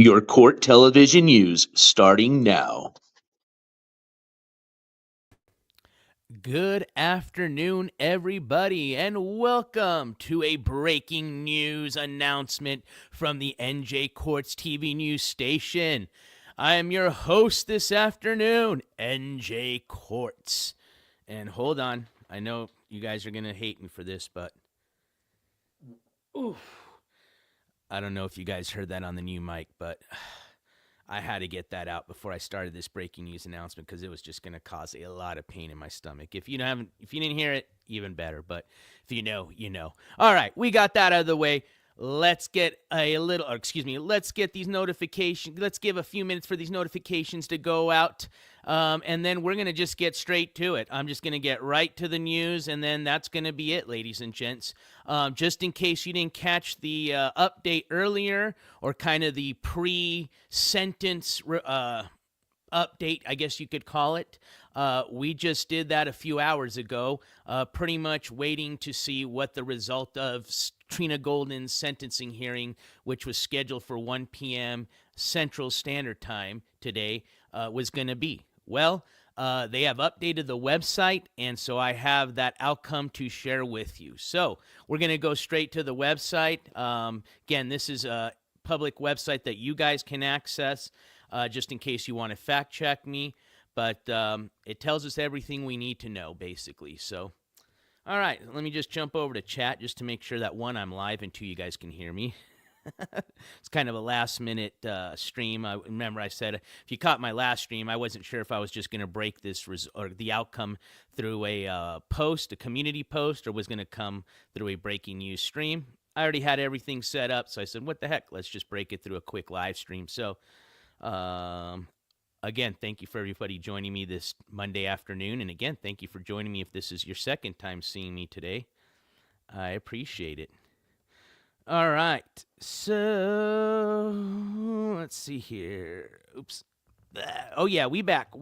Your court television news starting now. Good afternoon, everybody, and welcome to a breaking news announcement from the NJCourts TV news station. I am your host this afternoon, NJCourts. And hold on, I know you guys are going to hate me for this, but I don't know if you guys heard that on the new mic, but I had to get that out before I started this breaking news announcement because it was just going to cause a lot of pain in my stomach. If you didn't hear it, even better. But if you know, you know. All right, we got that out of the way. Let's get let's get these notifications. Let's give a few minutes for these notifications to go out. And then we're going to just get straight to it. I'm just going to get right to the news, and then that's going to be it, ladies and gents. Just in case you didn't catch the update earlier or kind of the pre-sentence update, I guess you could call it. We just did that a few hours ago, pretty much waiting to see what the result of Trina Golden's sentencing hearing, which was scheduled for 1 p.m. Central Standard Time today, was going to be. Well, they have updated the website, and so I have that outcome to share with you. So we're going to go straight to the website. Again, this is a public website that you guys can access just in case you want to fact check me. But it tells us everything we need to know, basically. So, all right, let me just jump over to chat just to make sure that, one, I'm live, and two, you guys can hear me. It's kind of a last-minute stream. Remember I said if you caught my last stream, I wasn't sure if I was just going to break this or the outcome through a post, a community post, or was going to come through a breaking news stream. I already had everything set up, so I said, what the heck? Let's just break it through a quick live stream. So, again, thank you for everybody joining me this Monday afternoon. And again, thank you for joining me if this is your second time seeing me today. I appreciate it. All right. So, let's see here. Oops. Oh, yeah, we back.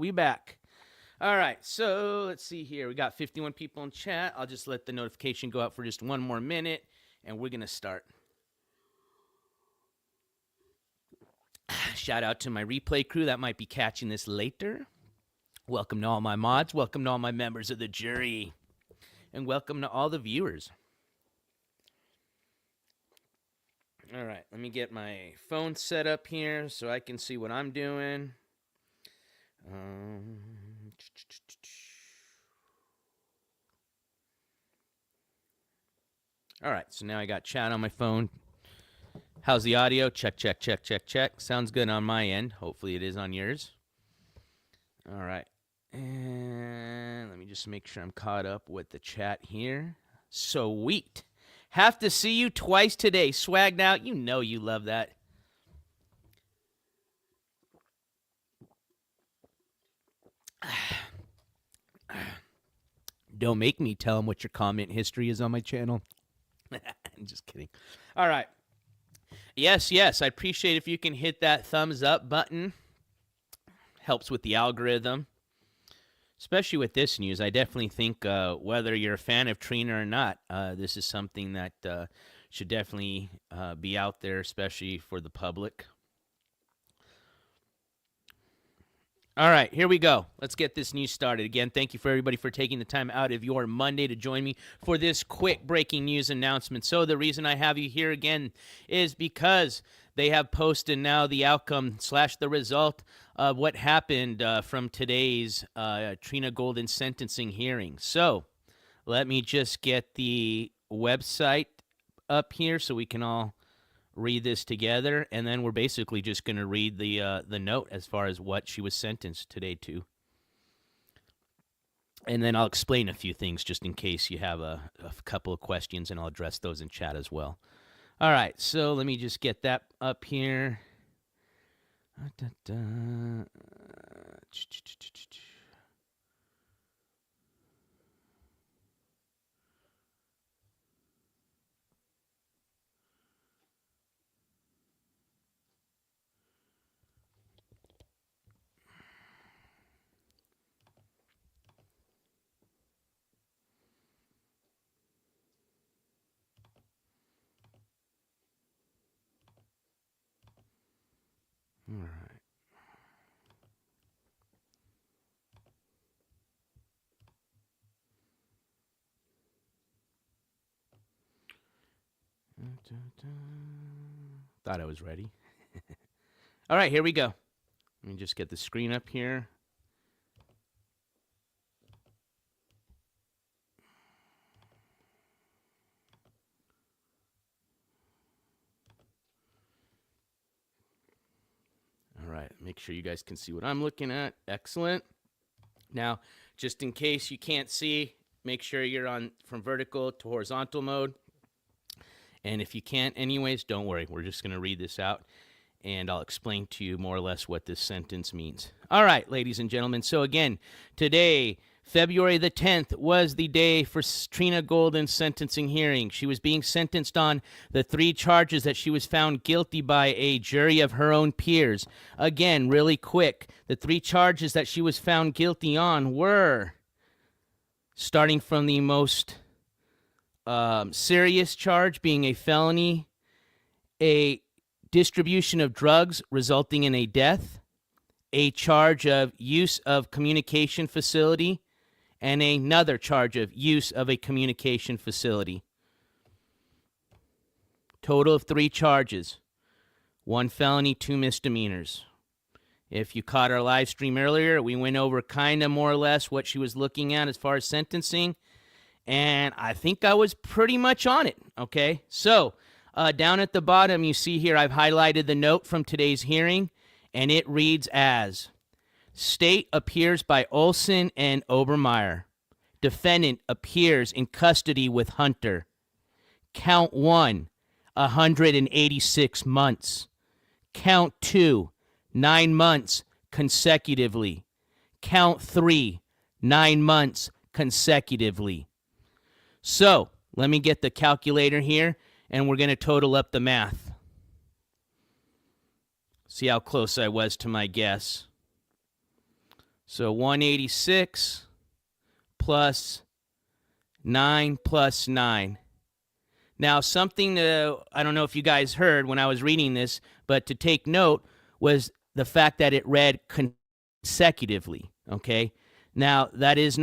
All right. So, let's see here. We got 51 people in chat. I'll just let the notification go out for just one more minute, and we're going to start. Shout out to my replay crew that might be catching this later. Welcome to all my mods. Welcome to all my members of the jury. And welcome to all the viewers. All right, let me get my phone set up here so I can see what I'm doing. All right, so now I got chat on my phone. How's the audio? Check. Sounds good on my end. Hopefully it is on yours. All right. And let me just make sure I'm caught up with the chat here. Sweet. Have to see you twice today. Swagged out. You know you love that. Don't make me tell them what your comment history is on my channel. I'm just kidding. All right. Yes. I appreciate if you can hit that thumbs up button. Helps with the algorithm. Especially with this news, I definitely think whether you're a fan of Trina or not, this is something that should definitely be out there, especially for the public. All right, here we go. Let's get this news started. Again, thank you for everybody for taking the time out of your Monday to join me for this quick breaking news announcement. So the reason I have you here again is because they have posted now the outcome / the result of what happened from today's Trina Golden sentencing hearing. So let me just get the website up here so we can all read this together, and then we're basically just going to read the note as far as what she was sentenced today to. And then I'll explain a few things just in case you have a couple of questions, and I'll address those in chat as well. All right, so let me just get that up here. All right. Thought I was ready. All right, here we go. Let me just get the screen up here. All right, make sure you guys can see what I'm looking at. Excellent. Now, just in case you can't see, make sure you're on from vertical to horizontal mode. And if you can't anyways, don't worry. We're just going to read this out, and I'll explain to you more or less what this sentence means. All right, ladies and gentlemen. So again, today, February the 10th, was the day for Trina Golden's sentencing hearing. She was being sentenced on the 3 charges that she was found guilty by a jury of her own peers. Again, really quick, the 3 charges that she was found guilty on were, starting from the most serious charge being a felony, a distribution of drugs resulting in a death, a charge of use of communication facility, and another charge of use of a communication facility. Total of 3 charges, 1 felony, 2 misdemeanors. If you caught our live stream earlier, we went over kind of more or less what she was looking at as far as sentencing, and I think I was pretty much on it, okay? So, down at the bottom, you see here I've highlighted the note from today's hearing, and it reads as, State appears by Olson and Obermeyer. Defendant appears in custody with Hunter. Count 1, 186 months. Count 2, 9 months consecutively. Count 3, 9 months consecutively. So, let me get the calculator here, and we're going to total up the math. See how close I was to my guess. So 186 plus 9 plus 9. Now, something to, I don't know if you guys heard when I was reading this, but to take note was the fact that it read consecutively, okay? Now, that is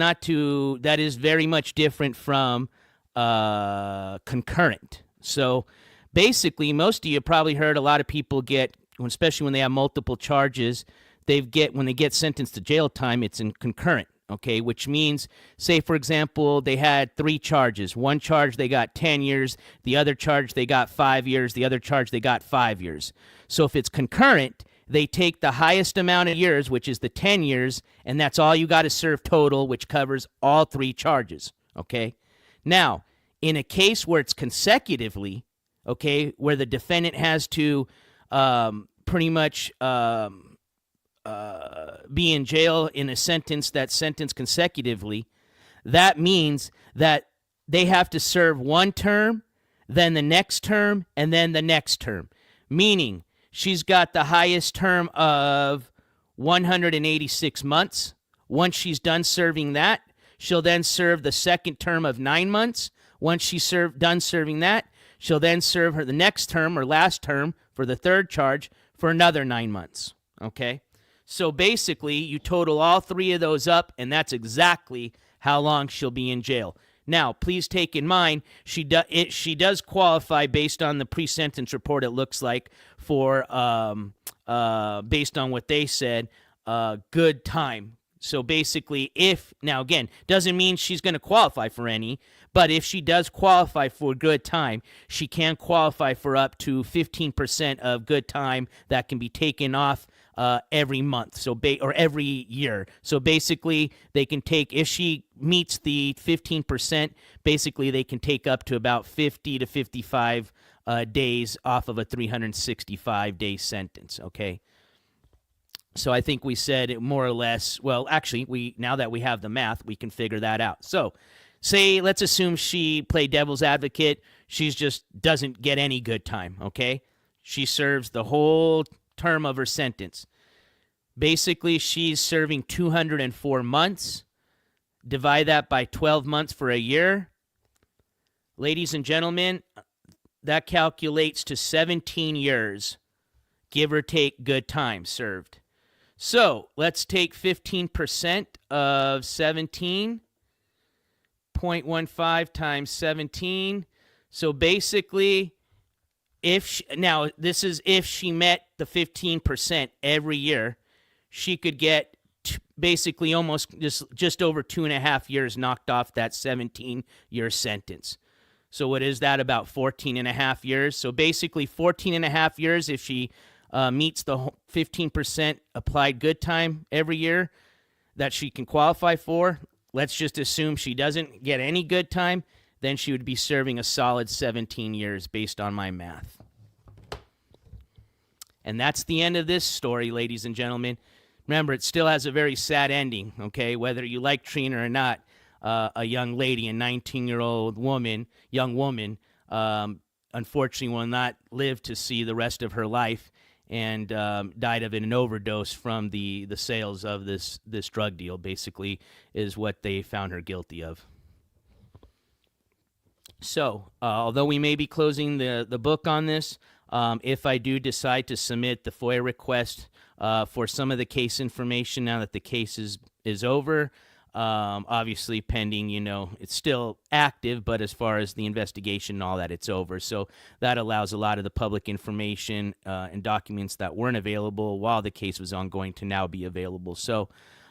very much different from concurrent. So basically, most of you probably heard a lot of people get, especially when they have multiple charges, when they get sentenced to jail time, it's in concurrent, okay? Which means, say, for example, they had 3 charges. One charge, they got 10 years. The other charge, they got 5 years. The other charge, they got 5 years. So if it's concurrent, they take the highest amount of years, which is the 10 years, and that's all you got to serve total, which covers all 3 charges, okay? Now, in a case where it's consecutively, okay, where the defendant has to pretty much be in jail in a sentence that's sentenced consecutively, that means that they have to serve one term, then the next term, and then the next term. Meaning, she's got the highest term of 186 months. Once she's done serving that, she'll then serve the second term of 9 months. Once she's done serving that, she'll then serve the next term or last term for the third charge for another 9 months, okay? So basically, you total all 3 of those up, and that's exactly how long she'll be in jail. Now, please take in mind, she does qualify based on the pre-sentence report, it looks like, for, based on what they said, good time. So basically, now again, doesn't mean she's going to qualify for any, but if she does qualify for good time, she can qualify for up to 15% of good time that can be taken off every month, or every year. So basically, they can take, if she meets the 15%, basically they can take up to about 50 to 55 days off of a 365-day sentence, okay? So I think we said it more or less, well, actually, now that we have the math, we can figure that out. So let's assume she played devil's advocate. She just doesn't get any good time, okay? She serves the whole term of her sentence. Basically, she's serving 204 months. Divide that by 12 months for a year. Ladies and gentlemen, that calculates to 17 years give or take good time served. So let's take 15% of 17.15 times 17. So basically, now this is if she met the 15% every year, she could get basically almost just over 2.5 years knocked off that 17-year sentence. So what is that, about 14.5 years? So basically 14.5 years if she meets the 15% applied good time every year that she can qualify for. Let's just assume she doesn't get any good time, then she would be serving a solid 17 years based on my math. And that's the end of this story, ladies and gentlemen. Remember, it still has a very sad ending, okay? Whether you like Trina or not, a young lady, a 19-year-old young woman, unfortunately will not live to see the rest of her life, and died of an overdose from the sales of this drug deal, basically, is what they found her guilty of. So, although we may be closing the book on this, if I do decide to submit the FOIA request for some of the case information now that the case is over, obviously pending, it's still active, but as far as the investigation and all that, it's over. So that allows a lot of the public information and documents that weren't available while the case was ongoing to now be available. So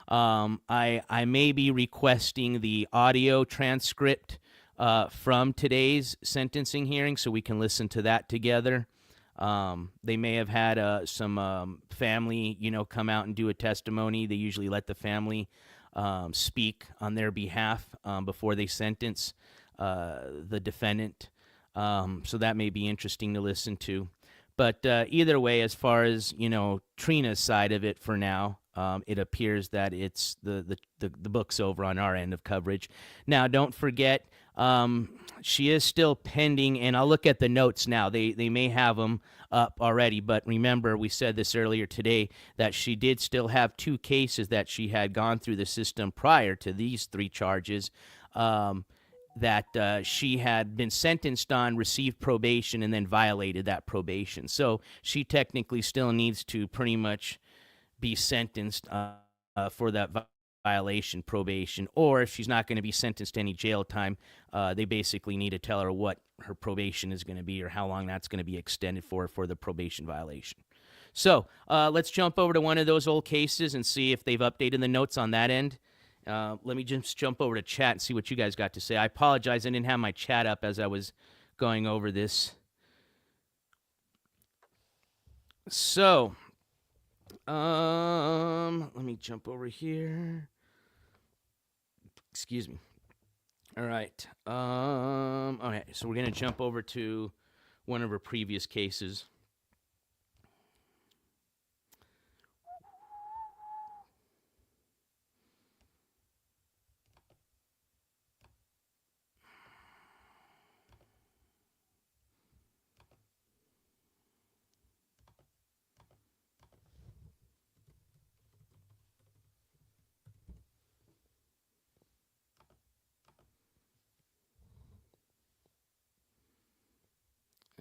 I may be requesting the audio transcript from today's sentencing hearing so we can listen to that together. They may have had some family, come out and do a testimony. They usually let the family speak on their behalf before they sentence the defendant. So that may be interesting to listen to. But either way, as far as, Trina's side of it for now, it appears that it's the book's over on our end of coverage. Now, don't forget, she is still pending, and I'll look at the notes now. They may have them up already, but remember, we said this earlier today, that she did still have 2 cases that she had gone through the system prior to these 3 charges that she had been sentenced on, received probation, and then violated that probation. So she technically still needs to pretty much be sentenced for that violation, probation, or if she's not going to be sentenced to any jail time, they basically need to tell her what her probation is going to be or how long that's going to be extended for the probation violation. So let's jump over to one of those old cases and see if they've updated the notes on that end. Let me just jump over to chat and see what you guys got to say. I apologize, I didn't have my chat up as I was going over this. So, let me jump over here. Excuse me. All right. Okay, so we're going to jump over to one of her previous cases.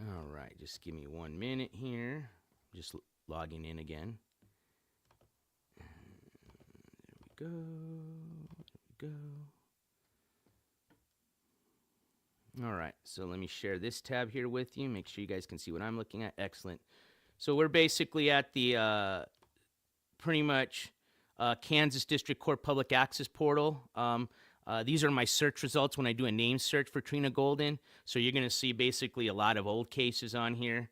All right, just give me 1 minute here. Just logging in again. There we go. All right, so let me share this tab here with you. Make sure you guys can see what I'm looking at. Excellent. So we're basically at the pretty much Kansas District Court Public Access Portal. These are my search results when I do a name search for Trina Golden. So you're going to see basically a lot of old cases on here.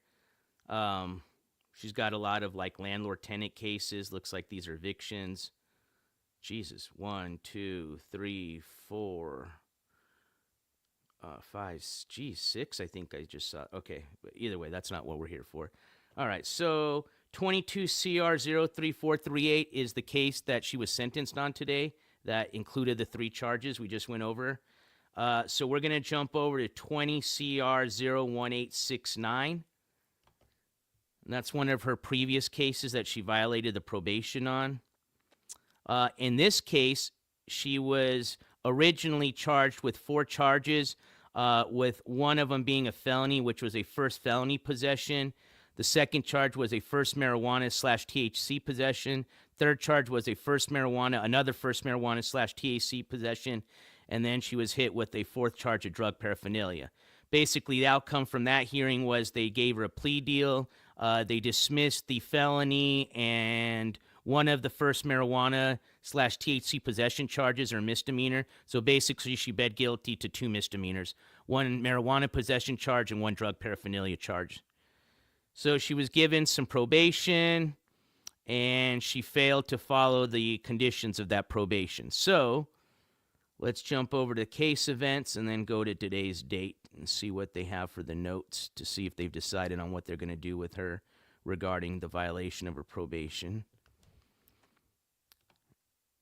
She's got a lot of like landlord-tenant cases. Looks like these are evictions. Jesus, 1, 2, 3, 4, 5, 6, I think I just saw. Okay, but either way, that's not what we're here for. All right, so 22 CR 03438 is the case that she was sentenced on today. That included the 3 charges we just went over. So we're going to jump over to 20 CR 01869. And that's one of her previous cases that she violated the probation on. In this case, she was originally charged with 4 charges, with one of them being a felony, which was a first felony possession. The second charge was a first marijuana slash THC possession. Third charge was a another first marijuana slash THC possession. And then she was hit with a fourth charge of drug paraphernalia. Basically, the outcome from that hearing was they gave her a plea deal. They dismissed the felony, and one of the first marijuana slash THC possession charges are misdemeanor. So basically, she pled guilty to 2 misdemeanors, one marijuana possession charge and one drug paraphernalia charge. So she was given some probation, and she failed to follow the conditions of that probation. So let's jump over to case events and then go to today's date and see what they have for the notes to see if they've decided on what they're going to do with her regarding the violation of her probation.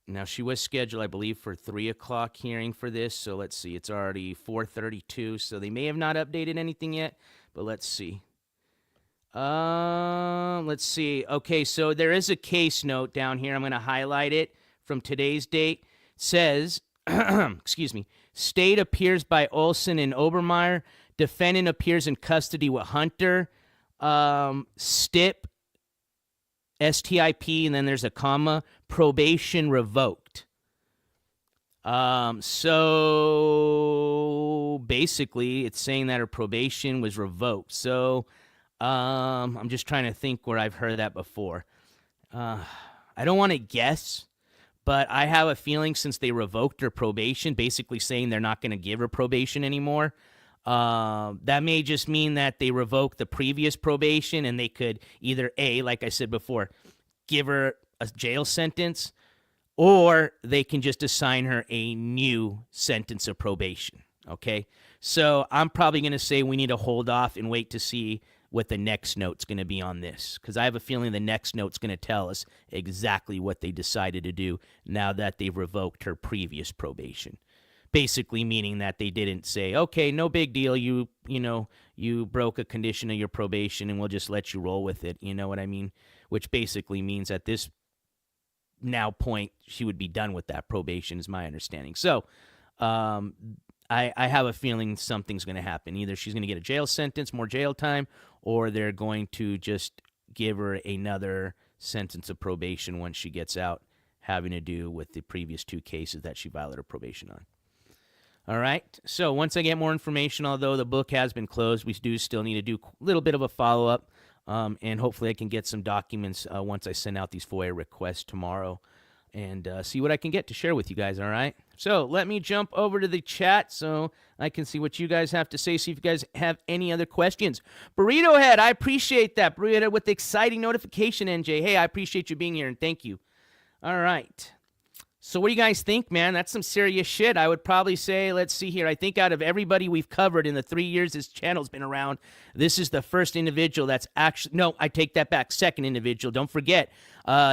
Now, she was scheduled, I believe, for 3 o'clock hearing for this. So let's see. It's already 4:32. So they may have not updated anything yet, but let's see. Let's see. Okay, so there is a case note down here. I'm going to highlight it from today's date. It says, excuse me, state appears by Olson and Obermeyer. Defendant appears in custody with Hunter. STIP, STIP, and then there's a comma. Probation revoked. So basically, it's saying that her probation was revoked. So I'm just trying to think where I've heard that before. I don't want to guess, but I have a feeling since they revoked her probation, basically saying they're not going to give her probation anymore, that may just mean that they revoked the previous probation and they could either A, like I said before, give her a jail sentence, or they can just assign her a new sentence of probation. Okay? So I'm probably going to say we need to hold off and wait to see what the next note's going to be on this, because I have a feeling the next note's going to tell us exactly what they decided to do now that they've revoked her previous probation. Basically meaning that they didn't say, okay, no big deal, you broke a condition of your probation and we'll just let you roll with it, you know what I mean? Which basically means at this now point she would be done with that probation, is my understanding. So I have a feeling something's going to happen. Either she's going to get a jail sentence, more jail time, or they're going to just give her another sentence of probation once she gets out, having to do with the previous 2 cases that she violated her probation on. All right. So once I get more information, although the book has been closed, we do still need to do a little bit of a follow-up, and hopefully I can get some documents once I send out these FOIA requests tomorrow, and see what I can get to share with you guys, all right? So let me jump over to the chat so I can see what you guys have to say, see if you guys have any other questions. Burrito Head, I appreciate that. Burrito Head with the exciting notification, NJ. Hey, I appreciate you being here, and thank you. All right. So what do you guys think, man? That's some serious shit. I would probably say, let's see here. I think out of everybody we've covered in the 3 years this channel's been around, this is the first individual that's actually, no, I take that back. Second individual. Don't forget,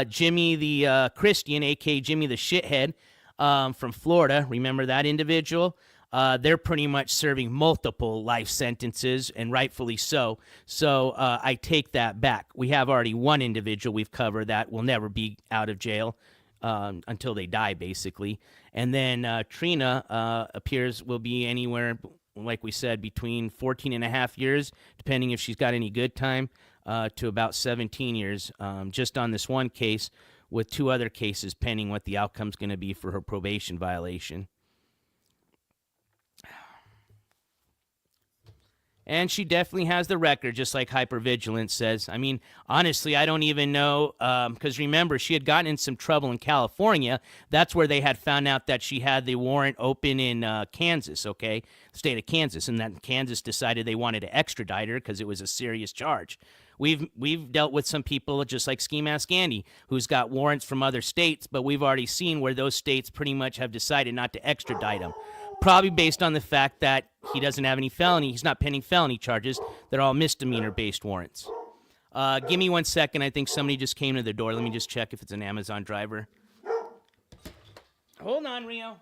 Jimmy the Christian, a.k.a. Jimmy the Shithead from Florida. Remember that individual? They're pretty much serving multiple life sentences, and rightfully so. So I take that back. We have already one individual we've covered that will never be out of jail until they die, basically. And then Trina will be anywhere, like we said, between 14 and a half years, depending if she's got any good time, to about 17 years, just on this one case, with 2 other cases pending what the outcome's going to be for her probation violation. And she definitely has the record, just like Hypervigilance says. I mean, honestly, I don't even know, because remember, she had gotten in some trouble in California. That's where they had found out that she had the warrant open in Kansas, okay, state of Kansas, and that Kansas decided they wanted to extradite her because it was a serious charge. We've dealt with some people just like Ski Mask Andy, who's got warrants from other states, but we've already seen where those states pretty much have decided not to extradite them. Probably based on the fact that he doesn't have any felony. He's not pending felony charges. They're all misdemeanor-based warrants. Give me 1 second. I think somebody just came to the door. Let me just check if it's an Amazon driver. Hold on, Rio.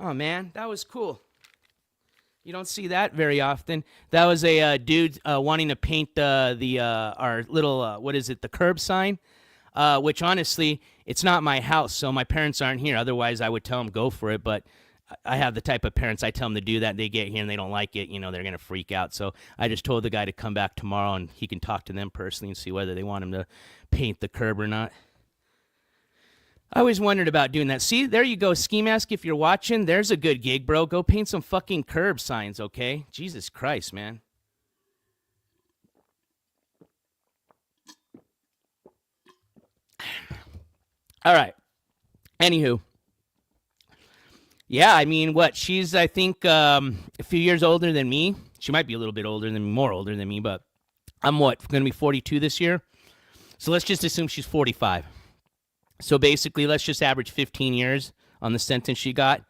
Oh, man, that was cool. You don't see that very often. That was a dude wanting to paint our little what is it, the curb sign, which honestly, it's not my house, so my parents aren't here. Otherwise, I would tell them go for it. But I have the type of parents, I tell them to do that. They get here and they don't like it. They're gonna freak out. So I just told the guy to come back tomorrow and he can talk to them personally and see whether they want him to paint the curb or not. I always wondered about doing that. See, there you go, Ski Mask. If you're watching, there's a good gig, bro. Go paint some fucking curb signs, okay? Jesus Christ, man. All right. Anywho. Yeah, I mean, what? She's, I think, a few years older than me. She might be a little bit older than me, more older than me, but I'm what? Going to be 42 this year? So let's just assume she's 45. So basically, let's just average 15 years on the sentence she got.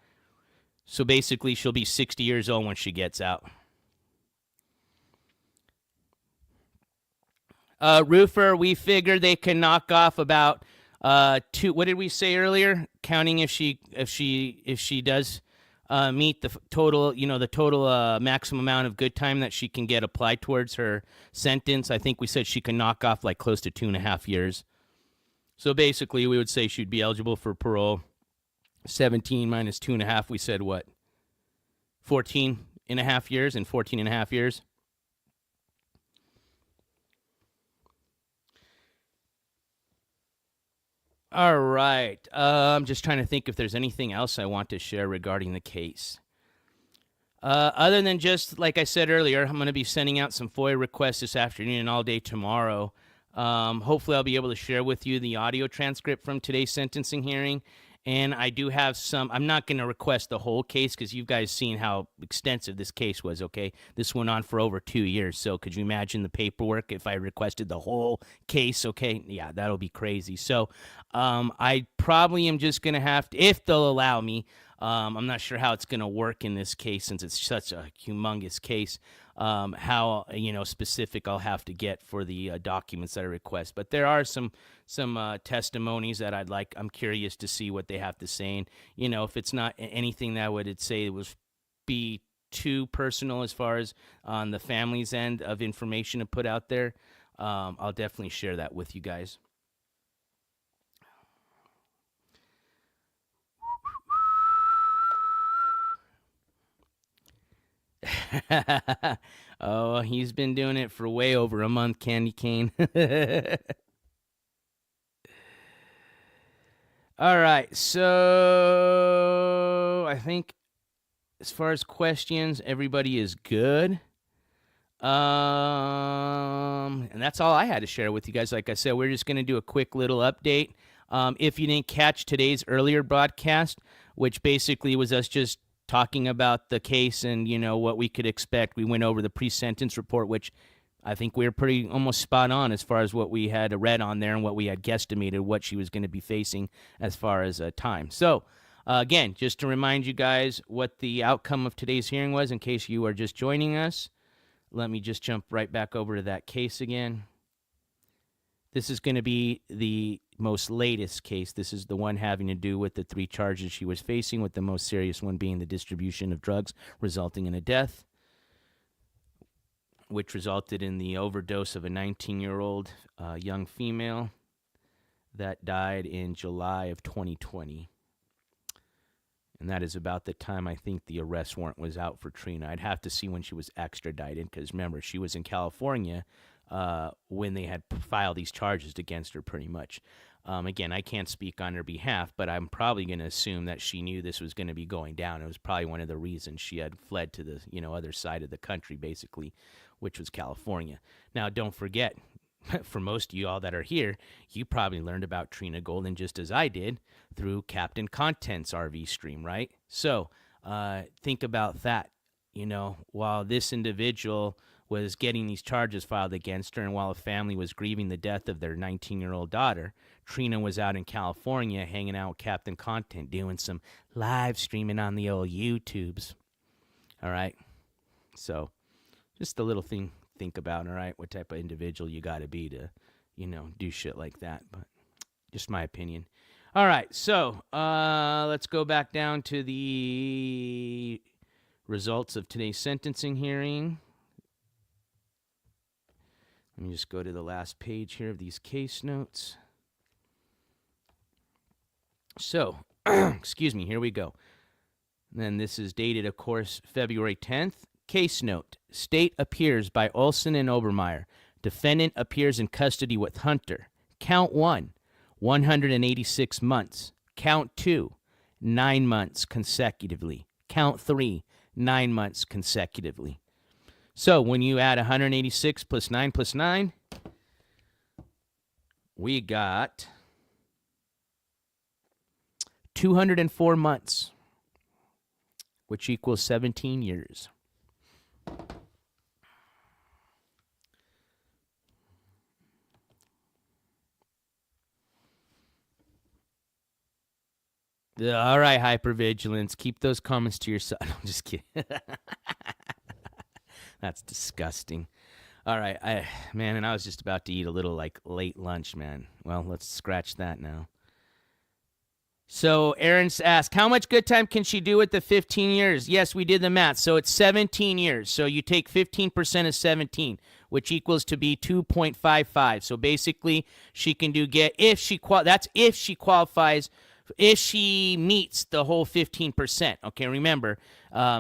So basically, she'll be 60 years old when she gets out. Roofer, we figure they can knock off about two. What did we say earlier? Counting if she does meet the total, the total maximum amount of good time that she can get applied towards her sentence. I think we said she can knock off like close to 2.5 years. So basically, we would say she'd be eligible for parole. 17 minus 2.5, we said what? 14.5 years and 14.5 years. All right. I'm just trying to think if there's anything else I want to share regarding the case. Other than just, like I said earlier, I'm going to be sending out some FOIA requests this afternoon and all day tomorrow. Hopefully, I'll be able to share with you the audio transcript from today's sentencing hearing. And I do have some. I'm not going to request the whole case because you guys seen how extensive this case was, okay? This went on for over 2 years. So could you imagine the paperwork if I requested the whole case, okay? Yeah, that'll be crazy. So I probably am just going to have to, if they'll allow me, I'm not sure how it's going to work in this case since it's such a humongous case. How specific I'll have to get for the documents that I request, but there are some testimonies that I'm curious to see what they have to say, and if it's not anything that would say it was be too personal as far as on the family's end of information to put out there, I'll definitely share that with you guys. Oh, he's been doing it for way over a month, Candy Cane. All right, so I think as far as questions, everybody is good. And that's all I had to share with you guys. Like I said, we're just going to do a quick little update. If you didn't catch today's earlier broadcast, which basically was us just talking about the case and, what we could expect. We went over the pre-sentence report, which I think we were pretty almost spot on as far as what we had read on there and what we had guesstimated what she was going to be facing as far as time. So, again, just to remind you guys what the outcome of today's hearing was in case you are just joining us. Let me just jump right back over to that case again. This is going to be the most latest case. This is the one having to do with the 3 charges she was facing, with the most serious one being the distribution of drugs resulting in a death, which resulted in the overdose of a 19-year-old young female that died in July of 2020. And that is about the time I think the arrest warrant was out for Trina. I'd have to see when she was extradited because, remember, she was in California when they had filed these charges against her pretty much. Again, I can't speak on her behalf, but I'm probably going to assume that she knew this was going to be going down. It was probably one of the reasons she had fled to the other side of the country, basically, which was California. Now, don't forget, for most of you all that are here, you probably learned about Trina Golden just as I did through Captain Content's RV stream, right? So think about that. While this individual was getting these charges filed against her, and while a family was grieving the death of their 19-year-old daughter, Trina was out in California hanging out with Captain Content, doing some live streaming on the old YouTubes. All right? So just a little thing to think about, all right? What type of individual you got to be to, do shit like that. But just my opinion. All right, so let's go back down to the results of today's sentencing hearing. Let me just go to the last page here of these case notes. So, excuse me, here we go. Then this is dated, of course, February 10th. Case note, state appears by Olson and Obermeyer. Defendant appears in custody with Hunter. Count 1, 186 months. Count 2, 9 months consecutively. Count 3, 9 months consecutively. So when you add 186 plus 9, we got 204 months, which equals 17 years. All right, hypervigilance. Keep those comments to yourself. I'm just kidding. That's disgusting. All right, and I was just about to eat a little like late lunch, man. Well, let's scratch that now. So Aaron's asked, how much good time can she do with the 15 years? Yes, we did the math. So it's 17 years. So you take 15% of 17, which equals to be 2.55. So basically, she can if she qualifies, if she meets the whole 15%. Okay, remember,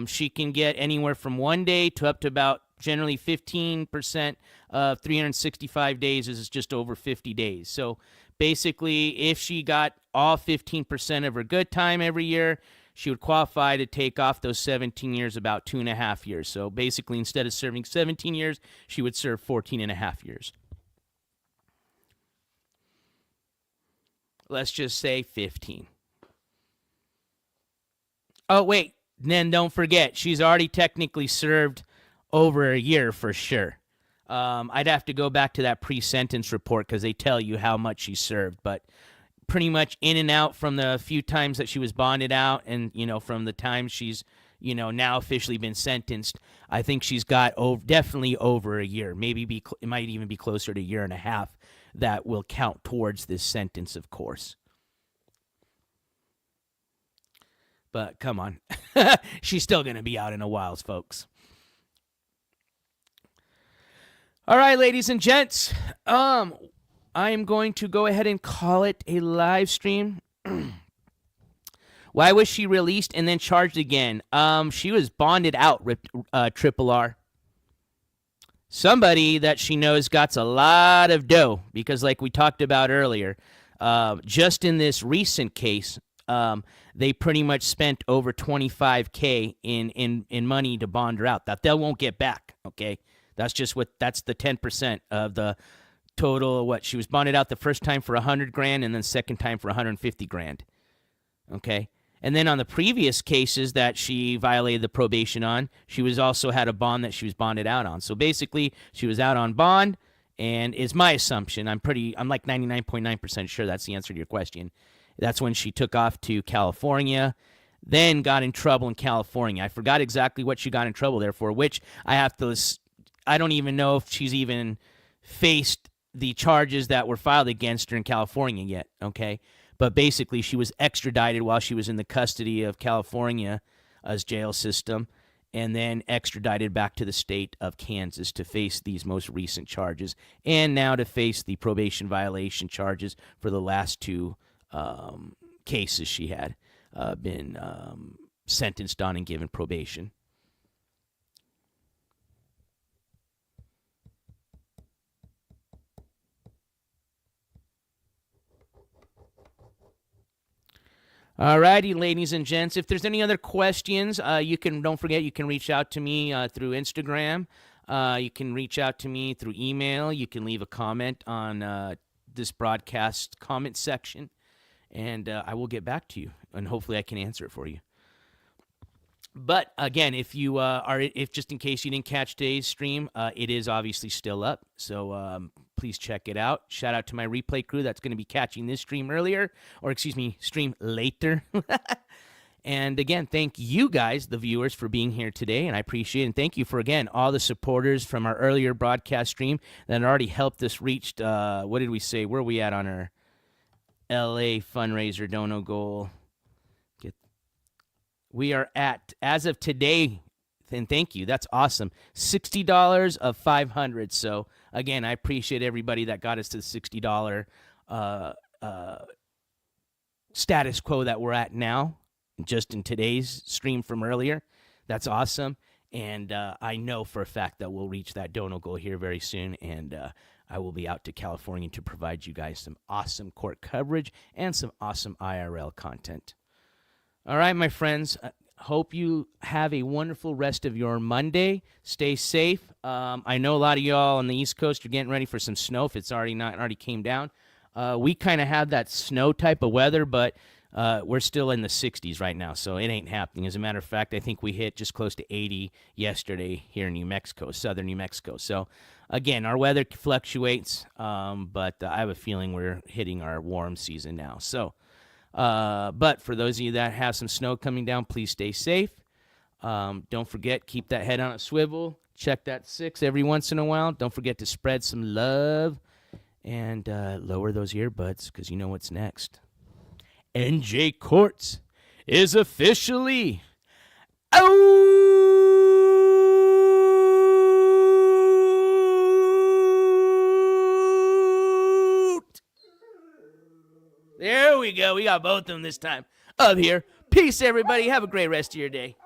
she can get anywhere from 1 day to up to about generally 15% of 365 days is just over 50 days. So basically, if she got all 15% of her good time every year, she would qualify to take off those 17 years, about 2.5 years. So basically, instead of serving 17 years, she would serve 14.5 years. Let's just say 15. Oh, wait. Then don't forget, she's already technically served over a year for sure. I'd have to go back to that pre-sentence report because they tell you how much she served. But pretty much in and out from the few times that she was bonded out and, from the time she's, now officially been sentenced, I think she's got definitely over a year. Maybe it might even be closer to a year and a half that will count towards this sentence, of course. But come on. She's still going to be out in a while, folks. All right, ladies and gents. I am going to go ahead and call it a live stream. Why was she released and then charged again? She was bonded out, Triple R. Somebody that she knows got a lot of dough because, like we talked about earlier, just in this recent case, they pretty much spent over $25K in money to bond her out. That they won't get back. Okay, that's the 10% of the total. What she was bonded out the first time for $100,000 and then second time for $150,000. Okay. And then on the previous cases that she violated the probation on, she was also had a bond that she was bonded out on. So basically, she was out on bond, and is my assumption. I'm like 99.9% sure that's the answer to your question. That's when she took off to California, then got in trouble in California. I forgot exactly what she got in trouble there for, which I don't even know if she's even faced the charges that were filed against her in California yet, okay? But basically, she was extradited while she was in the custody of California's jail system, and then extradited back to the state of Kansas to face these most recent charges, and now to face the probation violation charges for the last two cases she had been sentenced on and given probation. All righty, ladies and gents. If there's any other questions, don't forget you can reach out to me through Instagram. You can reach out to me through email. You can leave a comment on this broadcast comment section, and I will get back to you, and hopefully I can answer it for you. But again, if just in case you didn't catch today's stream, it is obviously still up. So please check it out. Shout out to my replay crew that's going to be catching this stream stream later. And again, thank you guys, the viewers, for being here today, and I appreciate it. And thank you for, again, all the supporters from our earlier broadcast stream that already helped us reach, what did we say? Where are we at on our LA fundraiser dono goal. We are at, as of today, and thank you, that's awesome, $60 of 500. So again, I appreciate everybody that got us to the $60 status quo that we're at now, just in today's stream from earlier. That's awesome. And I know for a fact that we'll reach that dono goal here very soon. And I will be out to California to provide you guys some awesome court coverage and some awesome IRL content. All right, my friends, hope you have a wonderful rest of your Monday. Stay safe. I know a lot of y'all on the East Coast are getting ready for some snow if it's already came down. We kind of have that snow type of weather, but we're still in the 60s right now, so it ain't happening. As a matter of fact, I think we hit just close to 80 yesterday here in New Mexico, southern New Mexico. So, again, our weather fluctuates, but I have a feeling we're hitting our warm season now. So, but for those of you that have some snow coming down, please stay safe. Don't forget, keep that head on a swivel. Check that 6 every once in a while. Don't forget to spread some love and lower those earbuds because you know what's next. NJCourts is officially out. There we go. We got both of them this time up here. Peace, everybody. Have a great rest of your day.